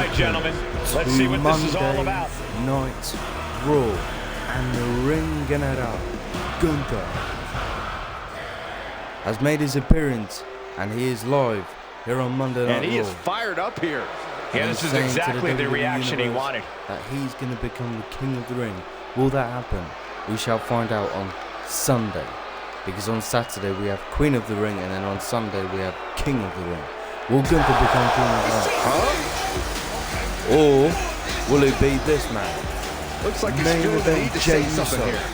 right, gentlemen. Let's see what this is all about. Night Brawl, and the ring general Gunther has made his appearance, and he is live here on Monday Night Raw. And he is fired up here. Yeah, this is exactly the reaction he wanted. That he's going to become the king of the ring. Will that happen? We shall find out on Sunday. Because on Saturday we have Queen of the Ring, and then on Sunday we have King of the Ring. Will Gunther become King of the Ring? Or will it be this man? Looks like he's main feeling the need event to Jey say something Uso. here.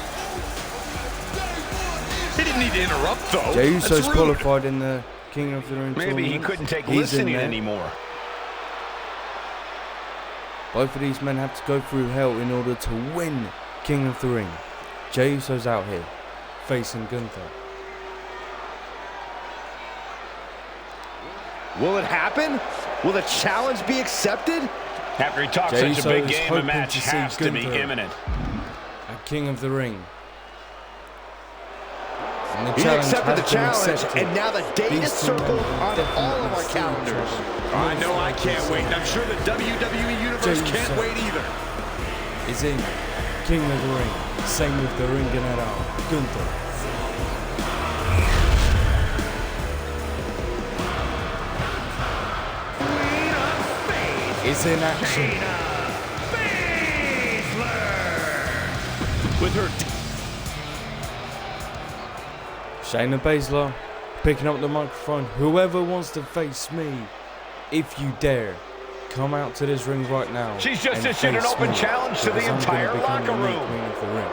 He didn't need to interrupt, though. Jey Uso's qualified in the King of the Ring Maybe tournament. he couldn't take He's listening in there. anymore. Both of these men have to go through hell in order to win King of the Ring. Jey Uso's out here facing Gunther. Will it happen? Will the challenge be accepted? After he talks Jey such a Uso big is game, a hoping match to see has to be Gunther imminent. at King of the Ring. And the He accepted the has been challenge, accepted. and now the date is These two men circled will on all definitely of our see calendars. each other. I know I can't wait, and I'm sure the WWE Universe Jey can't Uso wait either. is in King of the Ring. Same with the ring general Gunther. Is in action. With her Shayna Baszler picking up the microphone. Whoever wants to face me, if you dare, come out to this ring right now. She's just and issued an face open me, challenge to the because I'm gonna entire become locker the new room. Queen of the Ring.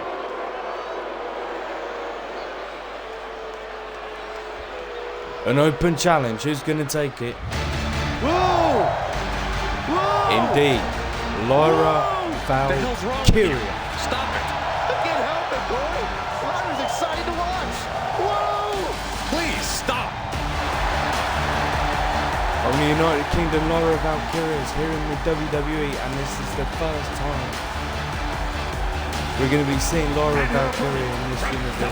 An open challenge. Who's going to take it? Whoa! Whoa! Indeed, Lyra Valkyria. Stop it! I can't help it, boy. Ryder's excited to watch. Whoa! Please stop. From the United Kingdom, Lyra Valkyria is here in the WWE, and this is the first time we're going to be seeing Lyra Valkyria in this universe.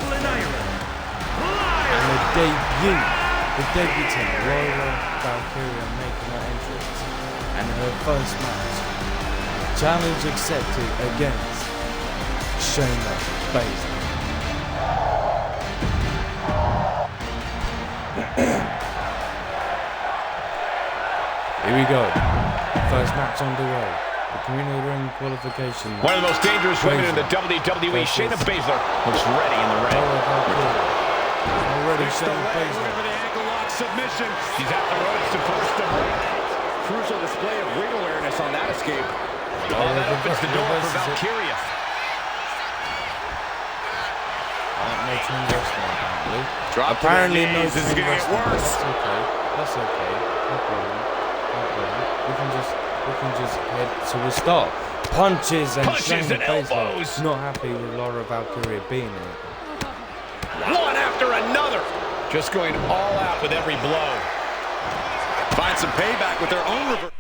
And the debutant, Lyra Valkyria, making her entrance, and her first match. Challenge accepted against Shayna Baszler. Here we go. First match underway. The Queen of the Ring qualification match. One of the most dangerous women in the WWE, Shayna Baszler, looks ready in the ring. Lyra Valkyria. Already Shayna Looking Baszler. for the ankle lock submission. She's at the ropes to force the break. Crucial display of ring awareness on that escape. Oh, that opens the door for Valkyria. Apparently no This is going to get worse. That's okay. No problem. We can just head to a stop. Punches and Shayna Baszler elbows. not happy with Lyra Valkyria being in it. One after another. Just going all out with every blow. Find some payback with their own reverse.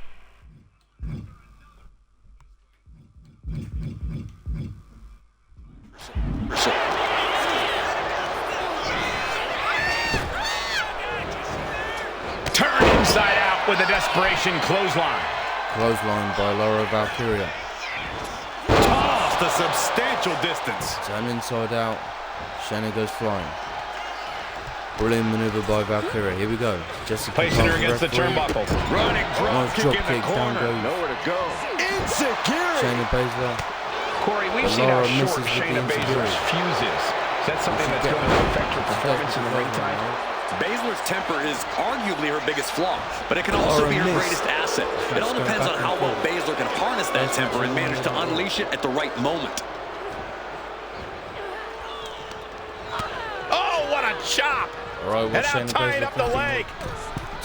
Turn inside out with a desperation clothesline. Clothesline by Lyra Valkyria. Tossed a substantial distance. Turn inside out. Shayna goes flying. Brilliant maneuver by Valkyria. Here we go. Jessica Placing her against the turnbuckle. Running drop Nice kick drop in kick, the down corner. goes Nowhere to go. Insecurity. Shayna Baszler. Corey, we've But seen how Lyra short misses with the Shayna Baszler's insecurity. fuse is. Is that something that's going to affect her performance in the ring tonight? Baszler's temper is arguably her biggest flaw, but it can also be her greatest asset. It all depends on how well Baszler can harness that temper and manage to unleash it at the right moment. Oh, what a chop! Alright, And now tying up the leg.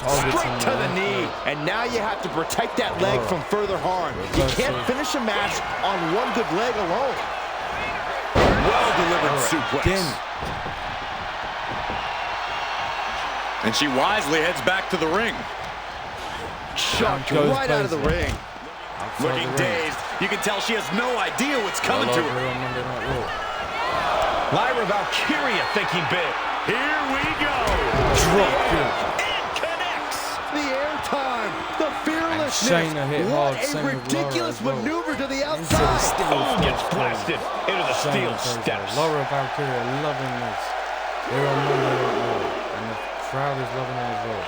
Straight to the knee. And now you have to protect that leg from further harm. You can't finish a match on one good leg alone. Well-delivered suplex. Again. And she wisely heads back to the ring. Chucked goes right out of the Baszler. ring. Looking dazed, you can tell she has no idea what's coming to her. Lyra Valkyria thinking big. Here we go. Drop kick. It connects. The airtime. The fearless Shayna hit hard. What a Same with ridiculous Laura as well. maneuver to the Into the outside. steel Oh, gets steps. blasted into the steel steps. Laura Valkyria loving this. Here on Monday Night Raw, and the crowd is loving it as well.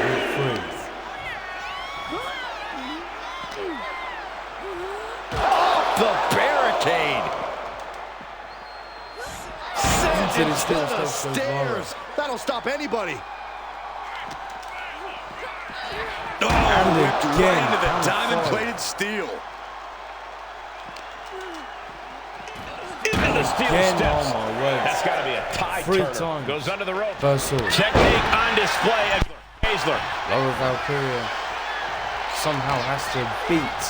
And freeze. Off the barricade. Sent Into the into steel the steps goes Laura. stairs. That'll stop anybody. Oh, And whipped again, right into the how diamond-plated steel. Into the steel Again, steps. oh my word. That's got to be a tie Three turner. times. Goes under the rope. Versal. Technique on display. Baszler. Laura Valkyria somehow has to beat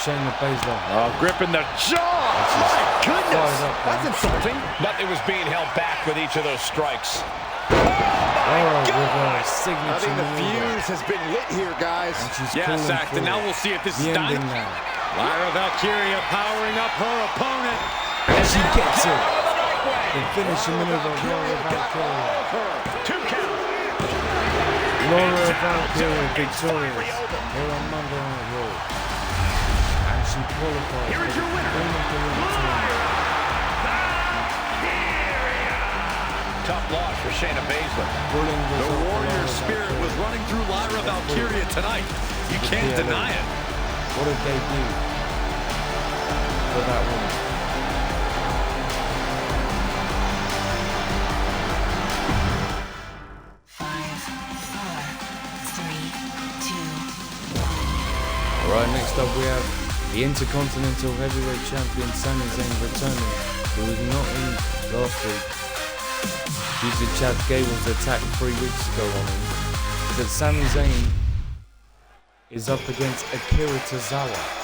Shayna Baszler. Oh, gripping the jaw. My goodness. Fired up, That's man. insulting. But it was being held back with each of those strikes. Laura with a I signature think the maneuver. fuse has been lit here, guys. And she's Yeah, calling Saxton. for Now we'll see if this the is ending done. now. Lyra Valkyria powering up her opponent. And she gets it. The right way. The finishing maneuver of Laura Valkyria. 2 count. Laura Valkyria victorious here on Monday Night Raw. And she qualifies Here is for your the winner, Women of the Ring tournament. Tough loss for Shayna Baszler. Brilliant The result for warrior Laura spirit Valkyria. was running through Lyra Valkyria tonight. You can't Yeah, deny it. What a debut for that woman. Alright, next up we have the Intercontinental Heavyweight Champion Sami Zayn returning, who was not in last week due to Chad Gable's attack 3 weeks ago on him. But Sami Zayn is up against Akira Tozawa.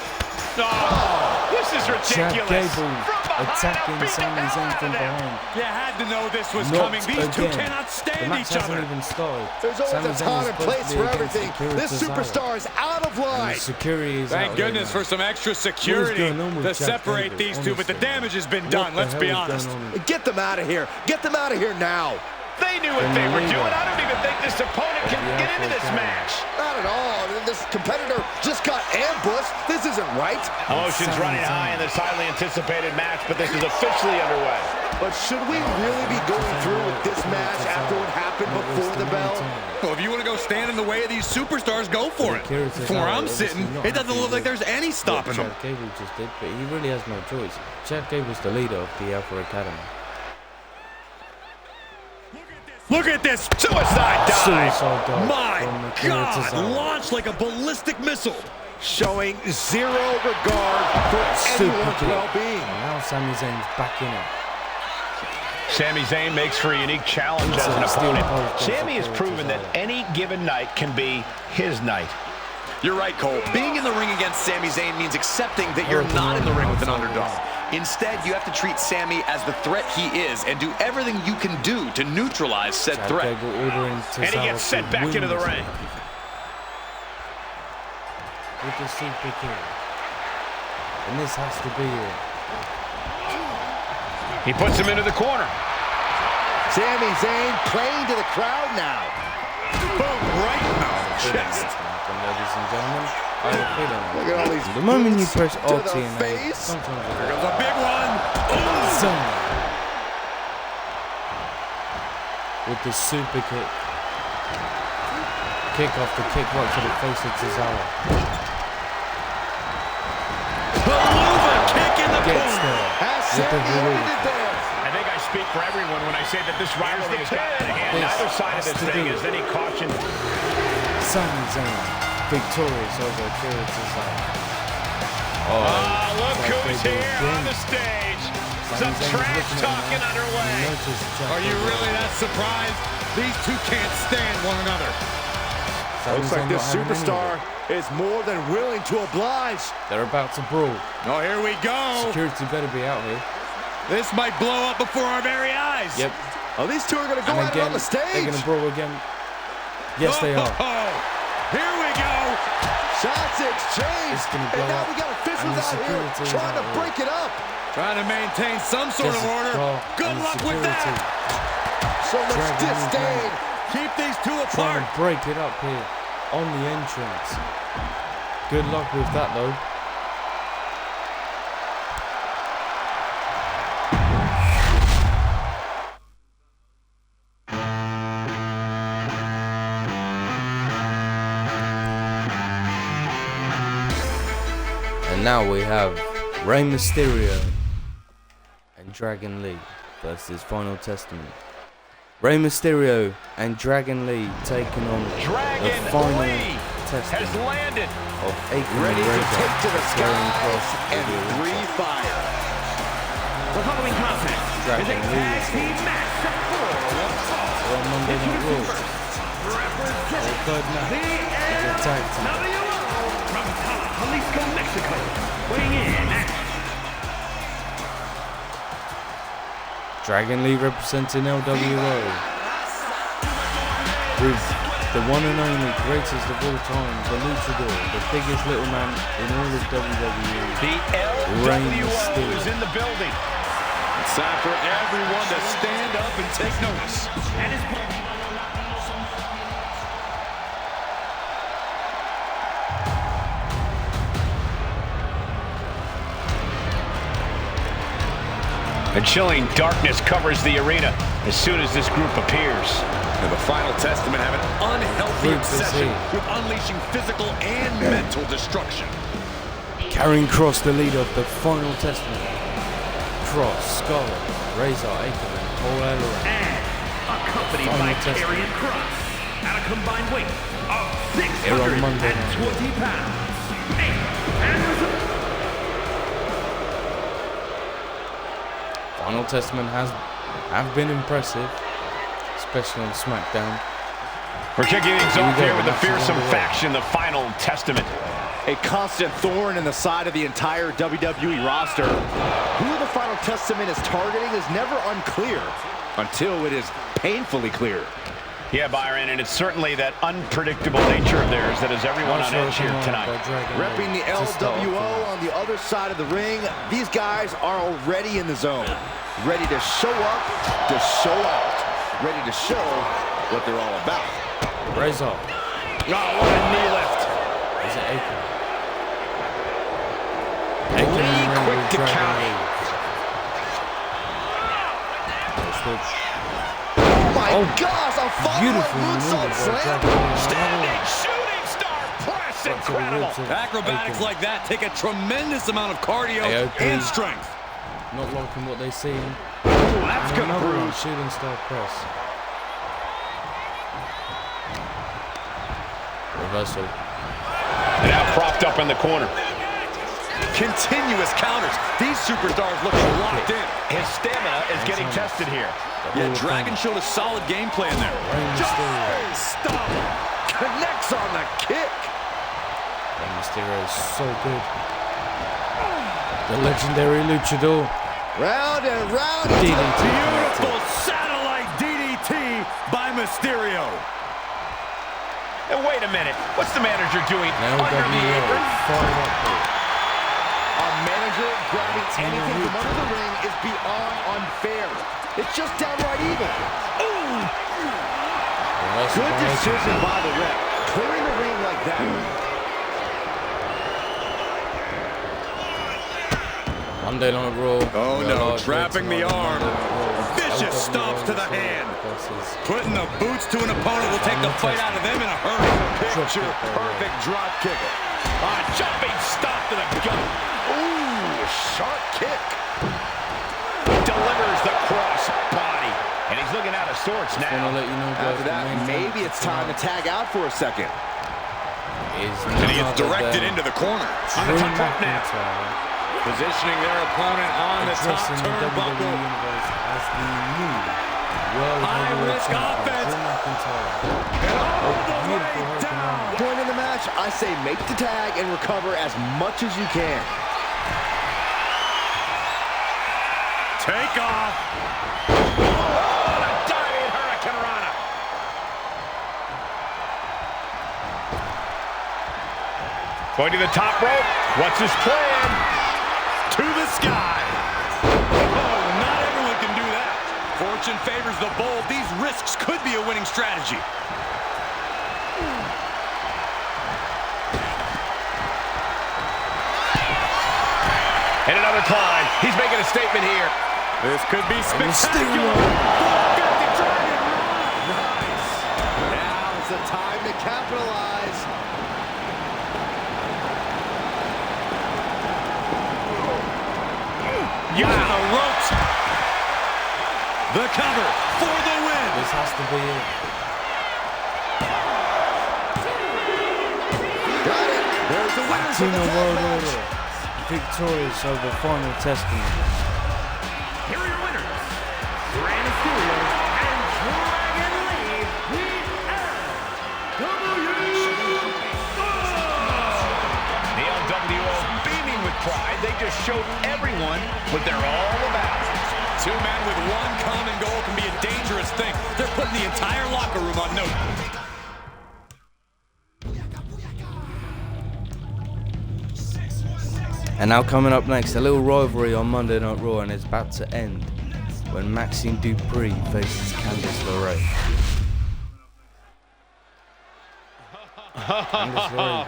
Oh, this is Chad ridiculous. Gable attacking Sami Zayn from behind. You had to know this was Not coming. These two again. cannot The stand match each hasn't other. even started. There's always Sami a Zayn time is and supposed place to be for against everything. Akira This Tozawa. superstar is out of And line. the security is Thank out there goodness now. for some extra What is security going on with to Chad separate Gable, these two, but the honestly? damage has been What done. the Let's hell be is honest. going on? Get them out of here. Get them out of here now. They knew what they were doing. I don't even think this opponent can get into this match. Not at all. This competitor just got ambushed. This isn't right. Emotions running high in this highly anticipated match, but this is officially underway. But should we really be going through with this match after what happened before the bell? Well, if you want to go stand in the way of these superstars, go for it. From where I'm sitting, it doesn't look like there's any stopping them. Chad Gable just did, but he really has no choice. Chad Gable's the leader of the Alpha Academy. Look at this. Suicide dive. Suicide dive My from Akira God, Tozawa. launched like a ballistic missile. Showing zero regard for Super anyone's kick. well-being. And now Sami Zayn's back in it. Sami Zayn makes for a unique challenge as an opponent. Sami has proven that any given night can be his night. You're right, Cole. Being in the ring against Sami Zayn means accepting that you're not in the ring with an underdog. Instead, you have to treat Sami as the threat he is and do everything you can do to neutralize said Chad threat. Gable ordering And he Tozawa gets sent to back win into the this ring. match. With the super kick. And this has to be it. He puts him into the corner. Sami Zayn playing to the crowd now. Boom, right in the chest. Ladies and gentlemen, I have a feeling. Look at all these The moment you boots press to RT the and face. sometimes Here goes a big one. Zayn with the super kick. Kick off the kick right to the face of Tozawa. Beluga kick in the Gets corner. there Has with the Sami ended Veruca. it there. I think I speak for everyone when I say that this rivalry has got to hand. This Neither side of has this to thing do is any caution. Sami Zayn victorious over Akira Tozawa. Look Chad who's Gable here again. on the stage. Sami Some Zayn's trash looking at him talking now. underway. You notice Chad Are you Gable. really that surprised? These two can't stand one another. Sami Looks like Zayn this not having any of superstar it. is more than willing to oblige. They're about to brawl. Oh, here we go. Security better be out here. This might blow up before our very eyes. Yep. Oh, these two are going to go And at it again, on the stage. they're going to brawl again. Yes, they are. Here we go. Shots exchanged. It's gonna And blow now up. we got officials And the out here security is trying to out here. break it up. Trying to maintain some sort There's of a order. car Good and luck with security that. So much Dragging him disdain. Keep these two trying apart. to break it up here. on the entrance. Good luck with that though. And now we have Rey Mysterio and Dragon Lee versus Final Testament. Rey Mysterio and Dragon Lee taking on the Final Testament has landed. of Akon Ready and to Razor take to the carrying skies across and the arena. breathe fire. The following contest is a Dragon Lee tag team match set for on Monday Night Raw. The third match is a tag team. from Jalisco, Mexico, weighing in at Dragon Lee representing LWO with the one and only greatest of all time, the Luchador, the biggest little man in all of WWE. The LWO is in the building. It's time for everyone to stand up and take notice. and his A chilling darkness covers the arena as soon as this group appears. And the Final Testament have an unhealthy Group is obsession here. with unleashing physical and mental destruction. Carrying Cross, the leader of the Final Testament. Cross, Scarlett, Razor, Akon, and Paul Ellering. and accompanied Final by Testament. Karrion Kross at a combined weight of Here on Monday Night. 620 pounds. And Final Testament have been impressive, especially on SmackDown. We're kicking things Here we off go, here with the match is fearsome underway. faction, the Final Testament. A constant thorn in the side of the entire WWE roster. Who the Final Testament is targeting is never unclear until it is painfully clear. Yeah, Byron, and it's certainly that unpredictable nature of theirs that has everyone on edge here tonight. Repping the LWO on the other side of the ring, these guys are already in the zone. Ready to show up, to show out. Ready to show what they're all about. Razor. Oh, what a knee lift. Is it Akon? Lee quick to counter. Oh my Oh, gosh, a follow-up beautiful moonsault maneuver by slam. Dragon Lee. Standing shooting star press. Up to the Incredible. ribs of Acrobatics Akon. like that take a tremendous amount of cardio AOP. and strength. Not liking what they see. Ooh, that's And good another one, bruise. shooting star press. Reversal. And now propped up in the corner. Continuous counters. These superstars look locked in. His stamina is getting tested here. Yeah, Dragon showed a solid game plan there. Rey Mysterio. Stop. Connects on the kick. Rey Mysterio is so good. The legendary Luchador. Round and round. DDT. Beautiful satellite DDT by Mysterio. And wait a minute. What's the manager doing Now under the WO apron? fired up here. A manager grabbing anything from under the ring is beyond unfair. It's just downright evil. Reversal Good by Akon. decision by the ref. Clearing the ring like that. Monday Night Raw. Oh, We no, are live trapping here the tonight on arm. Monday Night Raw. Vicious LWO stomps to the hand. versus Putting the boots to an opponent will take the fight out of them in a hurry. Picture perfect drop kick. Jumping stop to the gut. Ooh, sharp kick. Delivers the cross body. And he's looking out of sorts Just want to now. let you know, guys, After the that, main maybe event it's time to tonight tag out for a second. is And he gets none other directed than into the corner. On the Drew top rope now. McIntyre Positioning their opponent on the top addressing the WWE turnbuckle. Universe as the new World High Heavyweight risk Champion, offense. Drew McIntyre. And all the Beautiful way hurricane down. run. Point in the match, I say make the tag and recover as much as you can. Take off. Oh, a diving Hurricane Rana. Going to the top rope. What's his plan? To the sky. Oh, not everyone can do that. Fortune favors the bold. These risks could be a winning strategy. And another climb. He's making a statement here. This could be spectacular. Nice. Now is the time to capitalize. Using the ropes. The cover for the win. This has to be it. Got it. There's the winner. Latino World Order, victorious over Final Testament. Here are your winners, Rey Mysterio and Dragon Lee, The LWO beaming with pride. They just showed everyone what they're all about. Two men with one common goal can be a dangerous thing. They're putting the entire locker room on notice. And now coming up next, a little rivalry on Monday Night Raw, and it's about to end when Maxine Dupree faces Candice LeRae. Candice LeRae.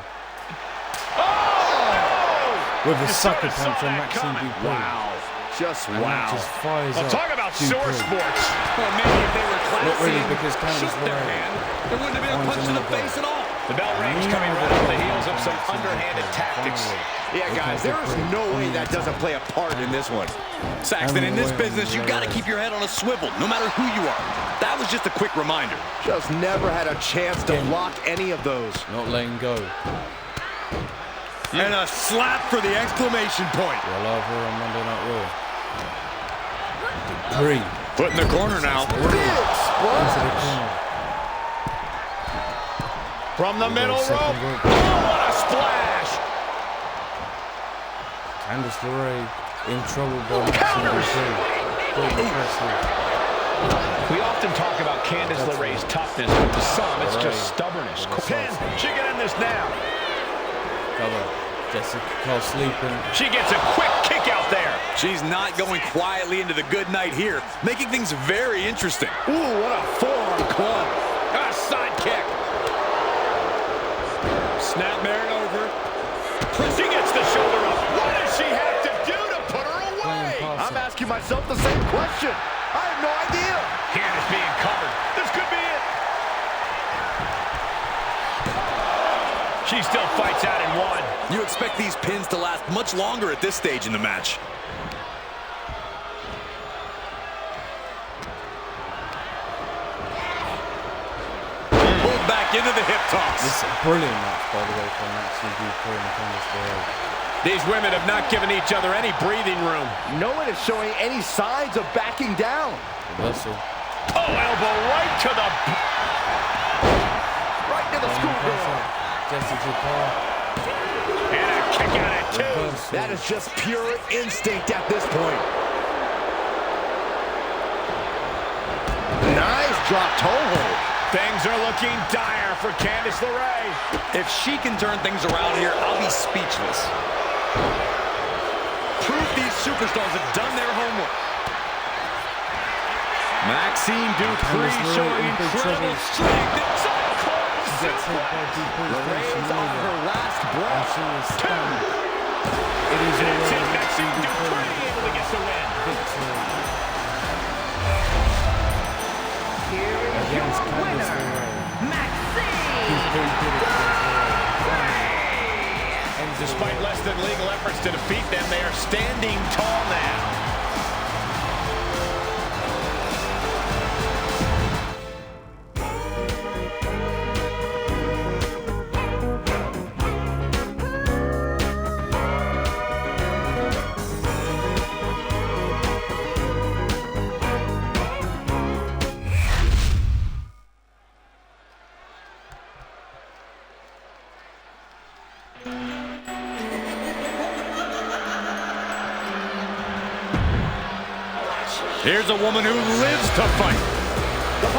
With a sucker punch on Maxine Dupree. Wow. Just And wow. that just fires Well, up talk about Dupree. sore sports. Well, maybe if they were classy, Not really, because Candice shook their LeRae hand, there wouldn't have been a finds punch to the another face at all. The bell rings coming right on the heels of some underhanded tactics. Yeah, guys, there is no way that doesn't play a part in this one. Saxton, in this business, you've got to keep your head on a swivel, no matter who you are. That was just a quick reminder. Just never had a chance to lock any of those. Not letting go. And a slap for the exclamation point. We're live here on Monday Night Raw. Dupree Put in the corner now. Big into splash. the corner. From the middle rope. Second rope. Oh, what a splash. Candice LeRae in trouble by Maxine Dupree. Pretty impressive. We often talk about Candice LeRae's toughness, but to some, it's just stubbornness. Pin, she can end this now. Cover. Jessica Cole sleeping. She gets a quick kick out there. She's not going quietly into the good night here, making things very interesting. Ooh, what a forearm club. A side kick. Snap Baron over. She gets the shoulder up. What does she have to do to put her away? I'm asking myself the same question. I have no idea. Candice being covered. This could be it. She still fights out in one. You expect these pins to last much longer at this stage in the match. Pulled back into the hip toss. This is a brilliant match, by the way, from Maxine Dupree and Candice LeRae. These women have not given each other any breathing room. No one is showing any signs of backing down. Reversal. Oh, elbow right to the... Right to the schoolgirl. Jessica Cole. And a kick out at two. Reversal. That is just pure instinct at this point. Nice drop toe hold. Things are looking dire for Candice LeRae. If she can turn things around here, I'll be speechless. Proof these superstars have done their homework. Maxine Dupree Candice LeRae showing in big incredible trouble. strength. It's a She gets hit by Dupree. LeRae's on her last And breath. she is stunned. It is And it's already Maxine Maxine Dupree Dupree. able to get the win. Victory. Against Candice LeRae. Dupree did it against LeRae. And despite less than legal efforts to defeat them, they are standing tall now. Here's a woman who lives to fight.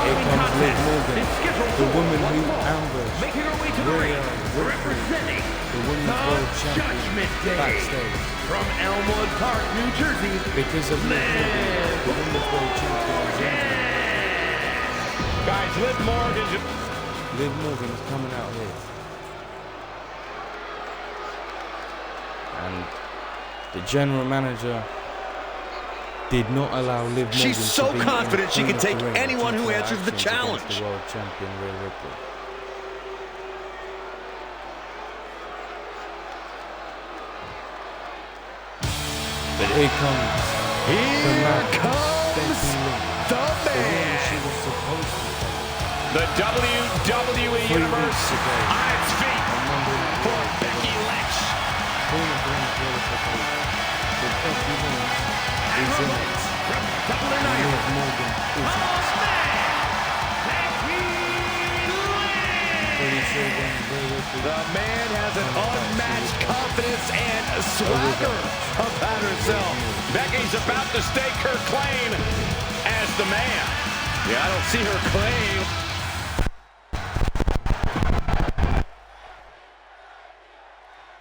Here comes Liv Morgan, the woman who ambushed Making her way to the ring, representing the women's world champion Judgment Day backstage. from Elmwood Park, New Jersey. Because of Liv Morgan, the women's world champion is injured. Guys, Liv Morgan. Liv Morgan is coming out here. And The general manager did not allow Liv Morgan She's so to be confident she in can the take ring anyone due who to her answers the actions challenge. against the world champion Rhea Ripley. But here comes the man, Becky Lynch, the the woman man. she was supposed to face. The WWE 3 Universe weeks ago, on its feet on Monday Night for Raw, Becky Lynch. Queen of the Ring qualification. But Becky Lynch is in it. Liv Morgan isn't. Pretty sure when Rhea Ripley The man has an unmatched confidence and swagger about herself. Becky's about to stake her claim as the man. Yeah, I don't see her claim.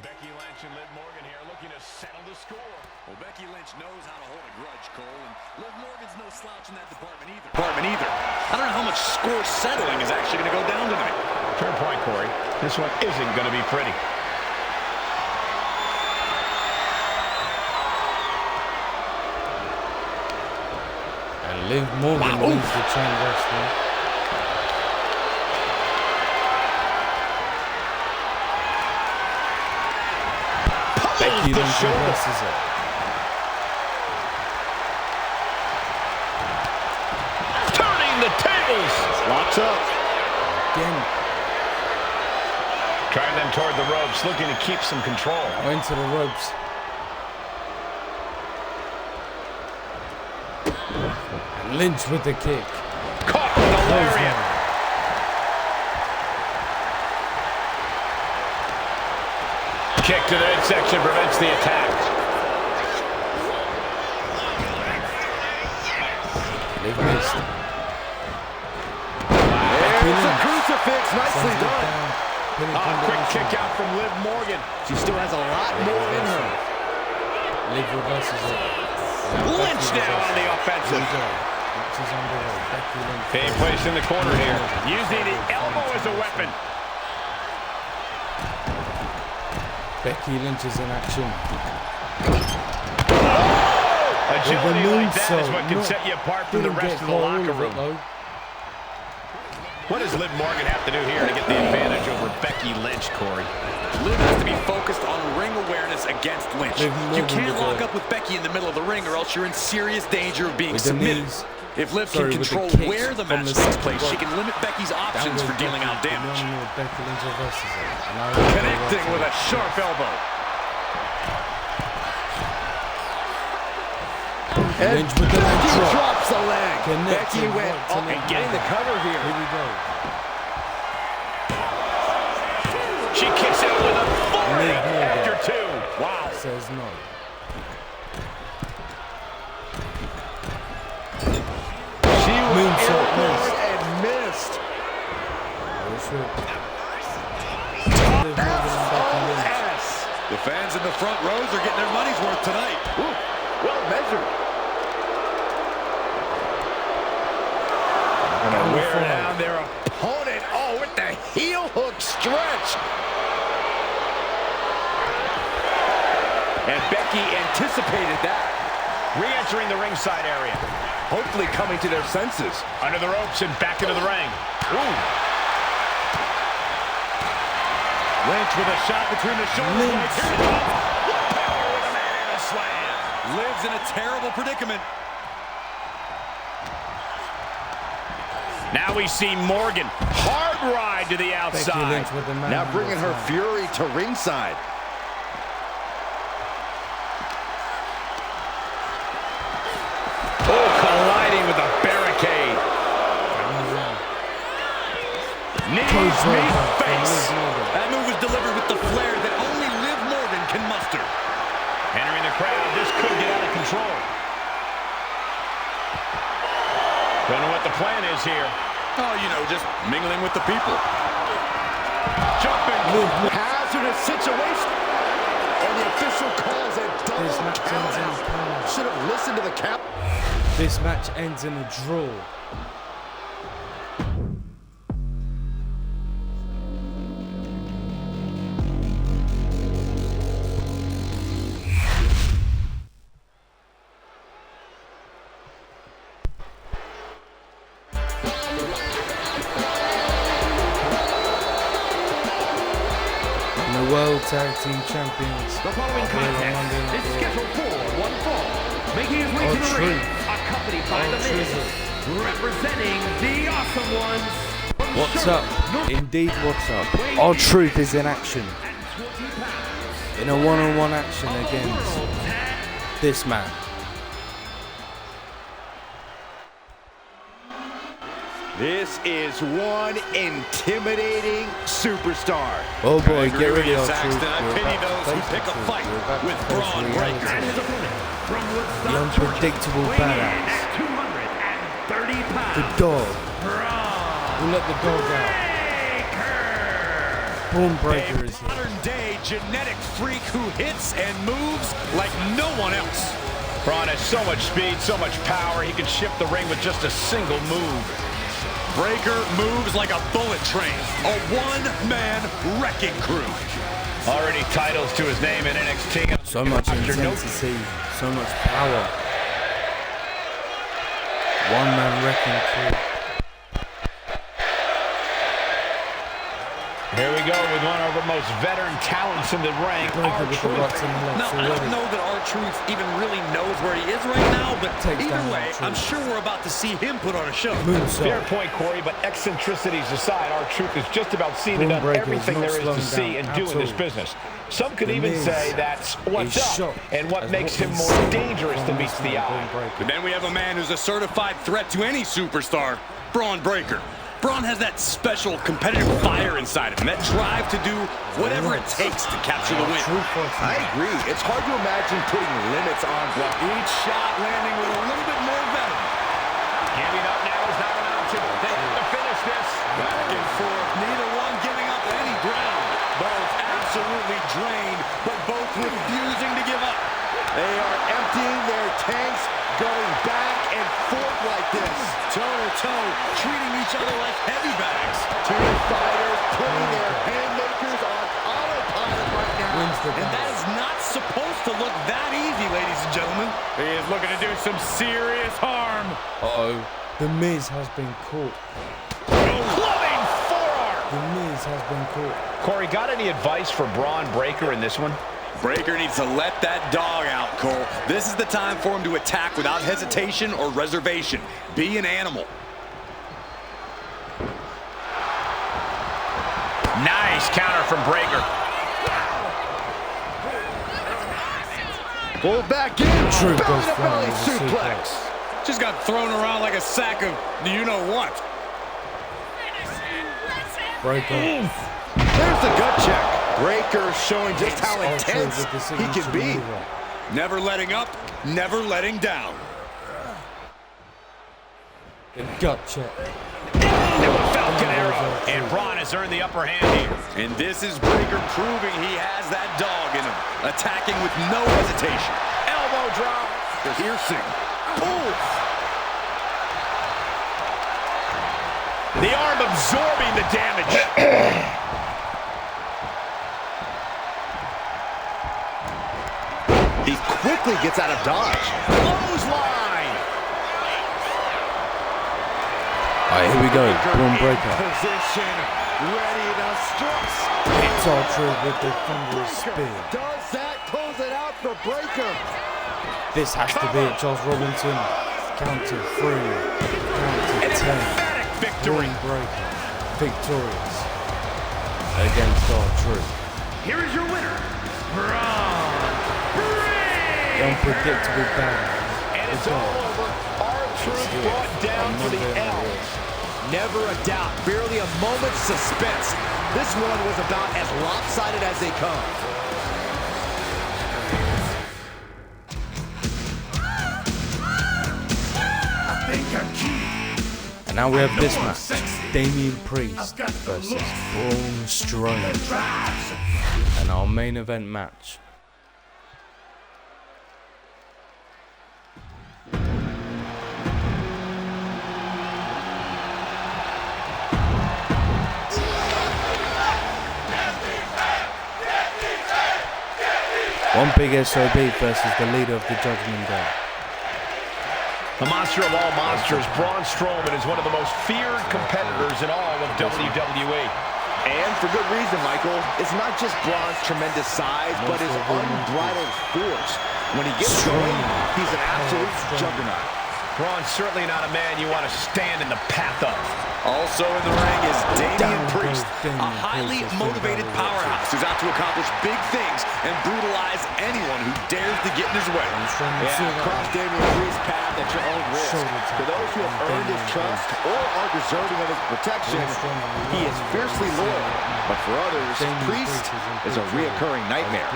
Becky Lynch and Liv Morgan here looking to settle the score. Well, Becky Lynch knows how to hold a grudge, Cole, and Liv Morgan's no slouch in that department either. I don't know how much score settling is actually going to go down tonight. Fair point, Corey. This one isn't going to be pretty. and Liv Morgan wins the chain wrestling. Becky Lynch reverses it. Turning the tables. Locks up. Again, Driving them toward the ropes, looking to keep some control. into the ropes. And Lynch with the kick. Caught with a lariat. Kick to the midsection prevents the attack. Liv missed. There's a crucifix. Nicely Sends it done. down. Pinning Quick combination. kick out from Liv Morgan. She still has a lot more in her. Liv reverses it. Lynch now on the offensive. Lynch is underway. Becky Lynch. Being placed in the corner here. Using the elbow as a weapon. Becky Lynch is in action. Agility With a like that is moonsault. what can No, set you apart from the didn't rest get of the all locker of it, room. though. What does Liv Morgan have to do here to get the advantage over Becky Lynch, Corey? Liv has to be focused on ring awareness against Lynch. Liv You Morgan can't with lock the- up with Becky in the middle of the ring or else you're in serious danger of being With the submitted. knees. If Liv Sorry, can with the control kicks where the from match the takes second place, she rope. can limit Becky's options Down for goes dealing out Becky. damage. No, Becky Lynch reverses it. And now Connecting with a sharp elbow. Lynch with the leg Becky drop. drops the leg. Connecting Becky went right to up the and getting the cover here. Here we go. She kicks out with authority Liv Morgan. after two. Wow. Says no. She went Moonsault airborne missed. and missed. Liv Morgan and Becky Lynch. S. The fans in the front rows are getting their money's worth tonight. Ooh, well measured. Gonna wear down their opponent. Oh, with the heel hook stretch. And Becky anticipated that. Re-entering the ringside area. Hopefully coming to their senses. Under the ropes and back into the ring. Ooh. Lynch with a shot between the shoulders. Lynch. Here it comes. Power with a banana slam. Lives in a terrible predicament. Now we see Morgan. Hard ride to the Becky outside. Lynch with the man. Now bringing her fury to ringside. Oh, colliding with the barricade. Knees meet face. That move was delivered with the flair that only Liv Morgan can muster. Entering the crowd, this could get out of control. Don't know what the plan is here. Oh, you know, just mingling with the people. Jumping. Hazardous situation. And the official calls it This double match ends in a count. count. Should have listened to the count. This match ends in a draw. Tag Team Champions. The following contest is scheduled for one fall. Making his way to the ring, accompanied by the Miz, representing the Awesome Ones. What's up? Indeed, what's up? R-Truth is in action. In a one-on-one action against this man. This is one intimidating superstar. Oh boy, get ready, R-Truth. Saxton, I pity those who pick a fight with Brawl Breaker. And his opponent from The Woodstock, unpredictable Georgia, weighing in badass. at 230 pounds. The dog. Who let the dog out? Brawl Breaker is here. Modern-day genetic freak who hits and moves like no one else. Braun has so much speed, so much power, he can shift the ring with just a single move. Breaker moves like a bullet train, a one-man wrecking crew. Already titles to his name in NXT. So much intensity, so much power. One-man wrecking crew. Here we go with one of our most veteran talents in the ring, Breaker with the R-Truth. rocks and the Now, legs I don't already. know that R-Truth even really knows where he is right now, but Takes either down way, R-Truth. I'm sure we're about to see him put on a show. Fair Moonsault. point, Corey, but eccentricities aside, R-Truth is just about seen and Braun done Breaker is everything not there is to slowing see down and do at in this all. business. Some could The even Miz say that's what's is up shocked and what as makes what him he's more seen dangerous from than this meets the man, eye. Braun Breaker. And then we have a man who's a certified threat to any superstar, Braun Breaker. Braun has that special competitive fire inside him, that drive to do whatever it takes to capture the win. I agree. It's hard to imagine putting limits on Braun. Each shot landing with a little bit more venom. Giving up now is not an option. They have to finish this. Back and forth, neither one giving up any ground. Both absolutely drained, but both refusing to give up. They are emptying their tanks, going back and forth like this. Toe-to-toe, treating each other like heavy bags. Two fighters putting their haymakers on autopilot right now. Wins the And that battle. is not supposed to look that easy, ladies and gentlemen. He is looking to do some serious harm. Uh-oh. The Miz has been caught. Clubbing forearm. The Miz has been caught. Corey, got any advice for Braun Breaker in this one? Breaker needs to let that dog out, Cole. This is the time for him to attack without hesitation or reservation. Be an animal. Nice counter from Breaker. Pulled back in. Truth goes Belly to flying belly with a suplex. Just got thrown around like a sack of you-know-what. Breaker. There's the gut check. Breaker showing just how R-Truth intense with the he signature can be. maneuver. Never letting up, never letting down. The gut check. Falcon arrow. And Braun has earned the upper hand here. And this is Breaker proving he has that dog in him. Attacking with no hesitation. Elbow drop. Piercing. Ooh. The arm absorbing the damage. He quickly gets out of dodge. Clothesline. All right, here we go. Braun Breaker. Position, ready to strike. It's R-Truth with the thunderous spear. Does that close it out for Breaker? This has to be it, Charles Robinson. Count to 3. Count to 10. Emphatic victory. Braun Breaker victorious against R-Truth. Here is your winner, Braun The unpredictable battle. And it's all over. R-Truth brought down for the L. Never a doubt, barely a moment's suspense. This one was about as lopsided as they come. And now we have this match. Damian Priest versus Braun Strowman. And our main event match. One big SOB versus the leader of the Judgment Day. The monster of all monsters, Braun Strowman is one of the most feared competitors in all of WWE. And for good reason, Michael. It's not just Braun's tremendous size, but his unbridled force. When he gets going, he's an absolute juggernaut. Braun's certainly not a man you want to stand in the path of. Also in the ring is Damian Priest, a highly motivated powerhouse who's out to accomplish big things and brutalize anyone who dares to get in his way. Cross Damian Priest's path at your own risk. For those who have earned his trust or are deserving of his protection, he is fiercely loyal. But for others, Priest is a reoccurring nightmare.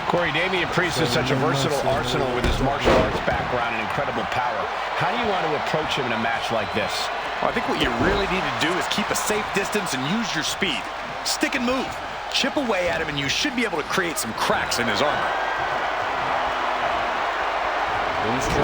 Corey, Damian Priest is such a versatile arsenal with his martial arts background and incredible power. How do you want to approach him in a match like this? Well, I think what you really need to do is keep a safe distance and use your speed. Stick and move. Chip away at him, and you should be able to create some cracks in his armor. Punch to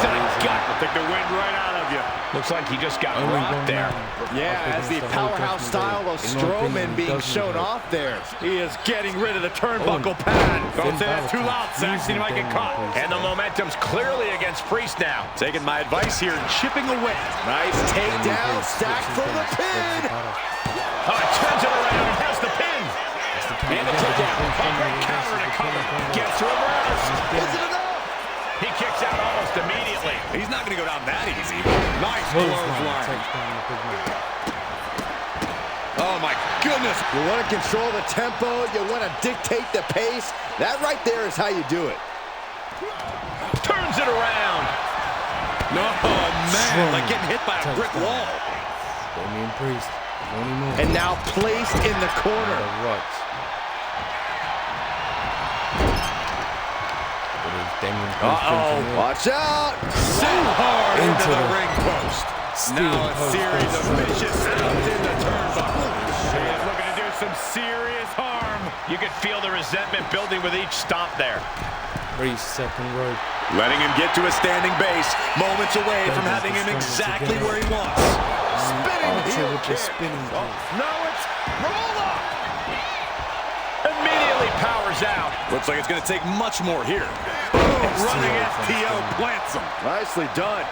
the gut. Take the wind right out of you. Looks like he just got rocked there. Yeah, as the powerhouse style of Strowman being shown off there. He is getting rid of the turnbuckle pad. Don't say that too loud, Saxton. He might get caught. And the momentum's clearly against Priest now. Taking my advice here and chipping away. Nice takedown, stacked for the pin. Oh, it turns it around and has the pin. And the takedown. Great counter to cover. Gets reversed. Is it enough? He kicks out almost immediately. He's not going to go down that easy. Nice clothesline. Oh, my goodness. You want to control the tempo. You want to dictate the pace. That right there is how you do it. Turns it around. No, man, like getting hit by a brick wall. Damian Priest. And now placed in the corner. Uh-oh. Watch out. So hard into the ring post. Now a series of vicious stomps in the turnbuckle. He's looking to do some serious harm. You could feel the resentment building with each stomp there. Priest, second rope. Letting him get to a standing base, moments away from having him exactly where he wants. Spinning heel kick. No, it's roll up. Immediately powers out. Looks like it's going to take much more here. Running STO plants him. Nicely done.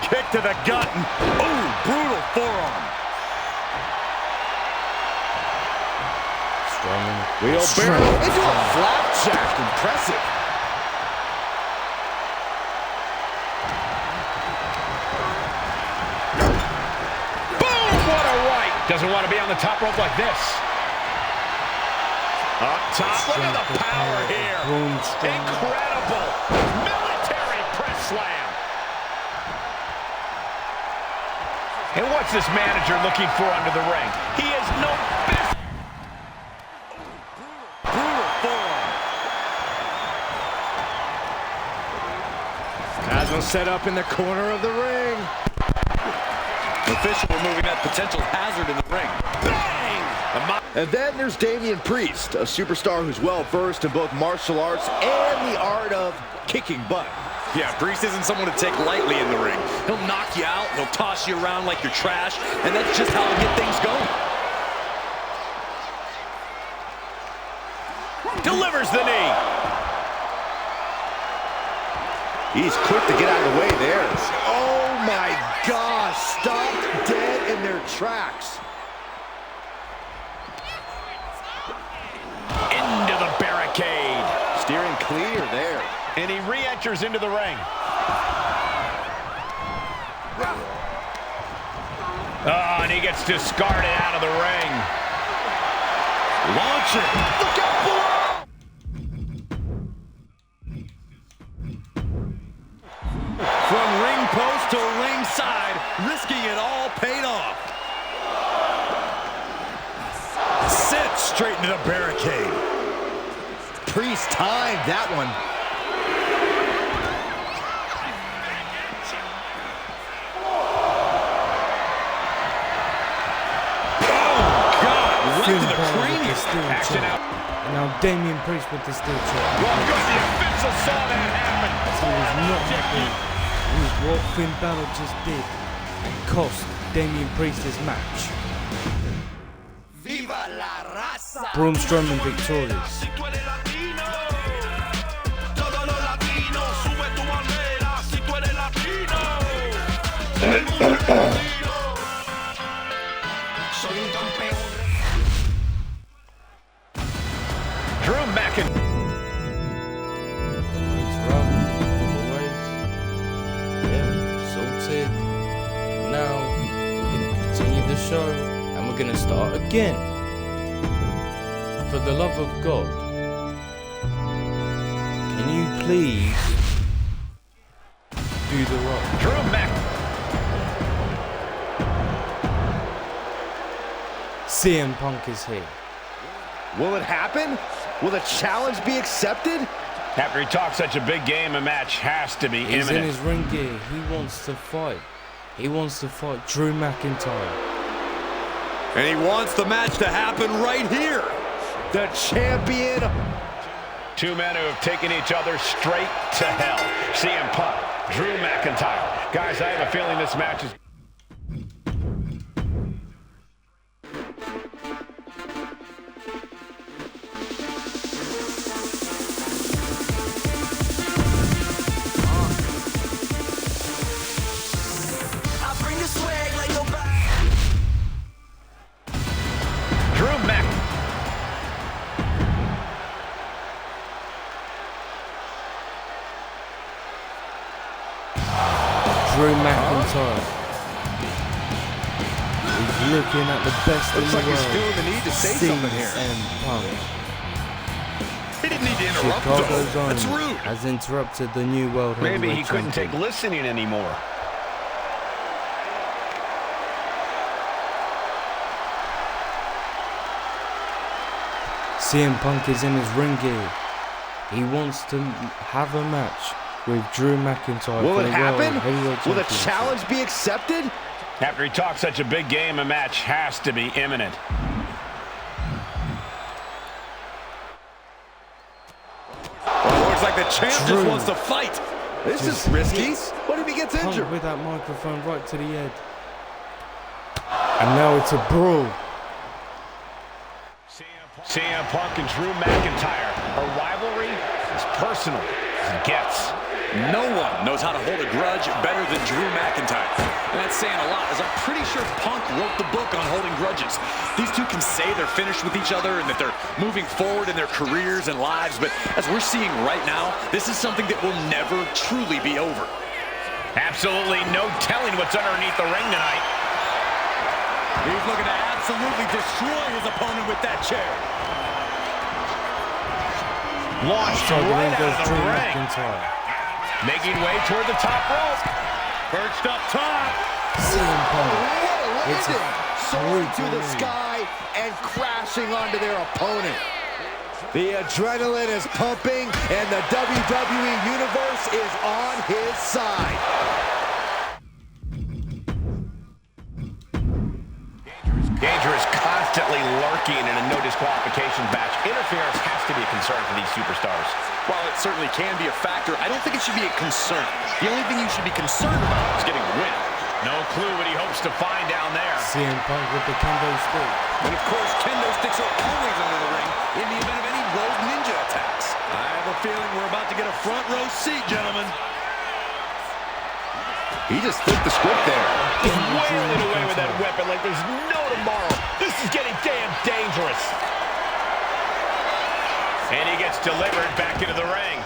Kick to the gut. Ooh, brutal forearm. Wheelbarrow into a flapjack. Impressive. Boom! What a right. Doesn't want to be on the top rope like this. Up top, look at the power here. Incredible. Military press slam. And what's this manager looking for under the ring? He has no business. Brutal forearm. Haslam set up in the corner of the ring. Official removing that potential hazard in the ring. Bang! And then there's Damian Priest, a superstar who's well-versed in both martial arts and the art of kicking butt. Yeah, Priest isn't someone to take lightly in the ring. He'll knock you out, he'll toss you around like you're trash, and that's just how he'll get things going. Delivers the knee. He's quick to get out of the way there. Oh my gosh, stopped dead in their tracks. Into the barricade. Steering clear there. And he re-enters into the ring. Oh, and he gets discarded out of the ring. Launching. Look out below. From ring post to ringside, risking it all paid off. Sent straight into the barricade. Priest timed that one. Right to the cranium. Action out. And now Damian Priest with the steel chair. Well, good. The official saw that happen. He was not happy with what Finn Balor just did and cost Damian Priest his match. Braun Strowman victorious. we're going to start again. For the love of God, can you please do the right? Drew Mac. CM Punk is here. Will it happen? Will the challenge be accepted? After he talks such a big game, a match has to be He's in imminent. his ring gear. He wants to fight. He wants to fight Drew McIntyre. And he wants the match to happen right here. The champion. Two men who have taken each other straight to hell. CM Punk, Drew McIntyre. Guys, I have a feeling this match is... Drew Mac. Drew McIntyre is looking at the best in Looks the like he's world. feeling the need to say something here. CM Punk. He didn't need to interrupt, Chicago's though. own That's rude. has interrupted the new world Maybe he heavyweight couldn't take champion. listening anymore. CM Punk is in his ring gear. He wants to have a match with Drew McIntyre. Will for it the happen? World Heavyweight Will the Championship. challenge be accepted? After he talks such a big game, a match has to be imminent. Well, it looks like the champ just Drew. wants to fight. This is risky. What if he gets Punk injured? with that microphone right to the head. And now it's a brawl. CM Punk and Drew McIntyre. A rivalry as personal as it gets. No one knows how to hold a grudge better than Drew McIntyre. And that's saying a lot, as I'm pretty sure Punk wrote the book on holding grudges. These two can say they're finished with each other and that they're moving forward in their careers and lives, but as we're seeing right now, this is something that will never truly be over. Absolutely no telling what's underneath the ring tonight. He's looking to absolutely destroy his opponent with that chair. Launched So right there goes out of Drew the ring. McIntyre. Making way toward the top rope. Perched up top. CM Punk. What a It's a landing! Soaring through the brutal sky and crashing onto their opponent. The adrenaline is pumping and the WWE Universe is on his side. Danger is constantly lurking in a no disqualification match. Interference has to be a concern for these superstars. While it certainly can be a factor, I don't think it should be a concern. The only thing you should be concerned about is getting a win. No clue what he hopes to find down there. CM Punk with the kendo stick. And of course, kendo sticks are always under the ring in the event of any rogue ninja attacks. I have a feeling we're about to get a front row seat, gentlemen. He just flipped the script there. Wailing away with that weapon like there's no tomorrow. This is getting damn dangerous. And he gets delivered back into the ring.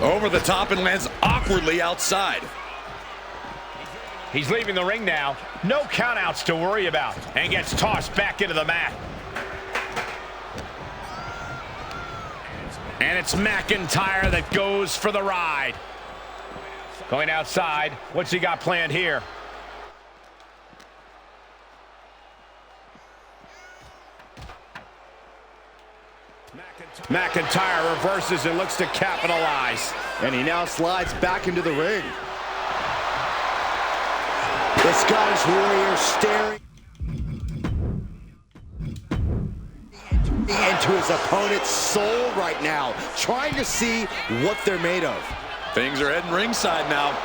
Over the top and lands awkwardly outside. He's leaving the ring now. No countouts to worry about. And gets tossed back into the mat. And it's McIntyre that goes for the ride. Going outside. What's he got planned here? McIntyre reverses and looks to capitalize. And he now slides back into the ring. The Scottish Warrior staring into his opponent's soul right now, trying to see what they're made of. Things are heading ringside now.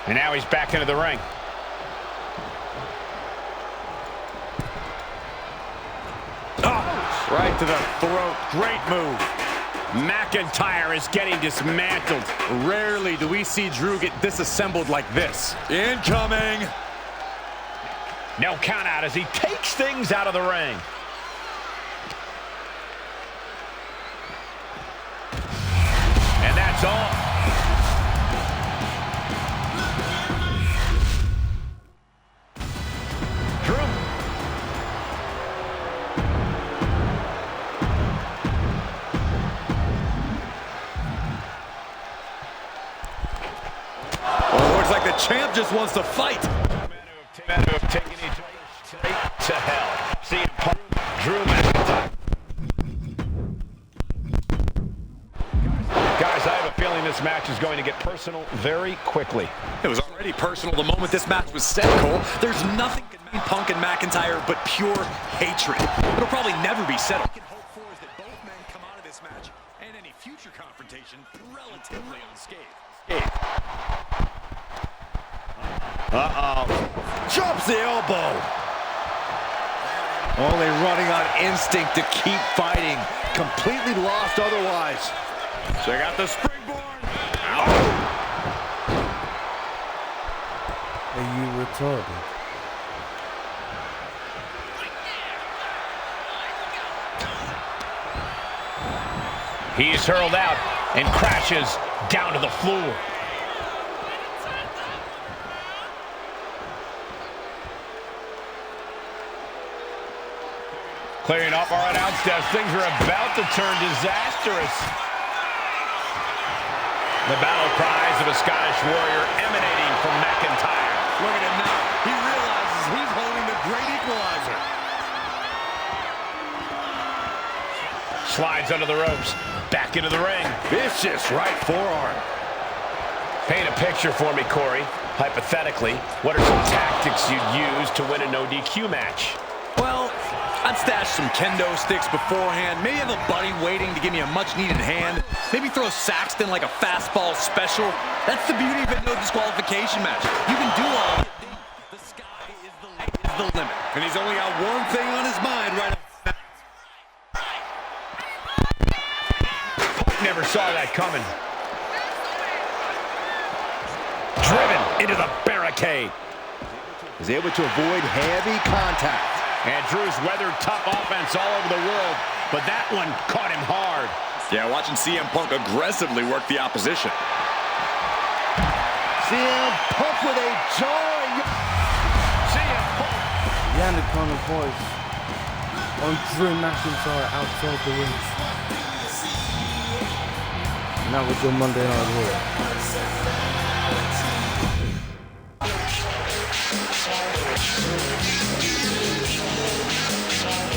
And now he's back into the ring. Oh, right to the throat. Great move. McIntyre is getting dismantled. Rarely do we see Drew get disassembled like this. Incoming. No count out as he takes things out of the ring. goes off. Drew. Oh, looks like the champ just wants to fight. Men who have taken each other straight to hell. See, Drew McIntyre. Guys, I have a feeling this match is going to get personal very quickly. It was already personal the moment this match was set, Cole. There's nothing between Punk and McIntyre but pure hatred. It'll probably never be settled. What we can hope for is that both men come out of this match and any future confrontation relatively unscathed. Drops the elbow. Only running on instinct to keep fighting. Completely lost otherwise. Check out the springboard. Are you retarded? He's hurled out and crashes down to the floor. Clearing up our announce desk. Things are about to turn disastrous. The battle cries of a Scottish warrior emanating from McIntyre. Look at him now. He realizes he's holding the great equalizer. Slides under the ropes. Back into the ring. Vicious right forearm. Paint a picture for me, Corey. Hypothetically, what are some tactics you'd use to win a no DQ match? Well, I'd stash some kendo sticks beforehand. Maybe have a buddy waiting to give me a much-needed hand. Maybe throw Saxton like a fastball special. That's the beauty of a no disqualification match. You can do all of it. The sky is The limit. And he's only got one thing on his mind right now. Never saw that coming. Driven into the barricade. Is able to avoid heavy contact. And Drew's weathered tough offense all over the world, but that one caught him hard. Yeah, watching CM Punk aggressively work the opposition. CM Punk with a jarring. CM Punk. Yannick on the voice on Drew McIntyre outside the ring. And that was your Monday Night Raw.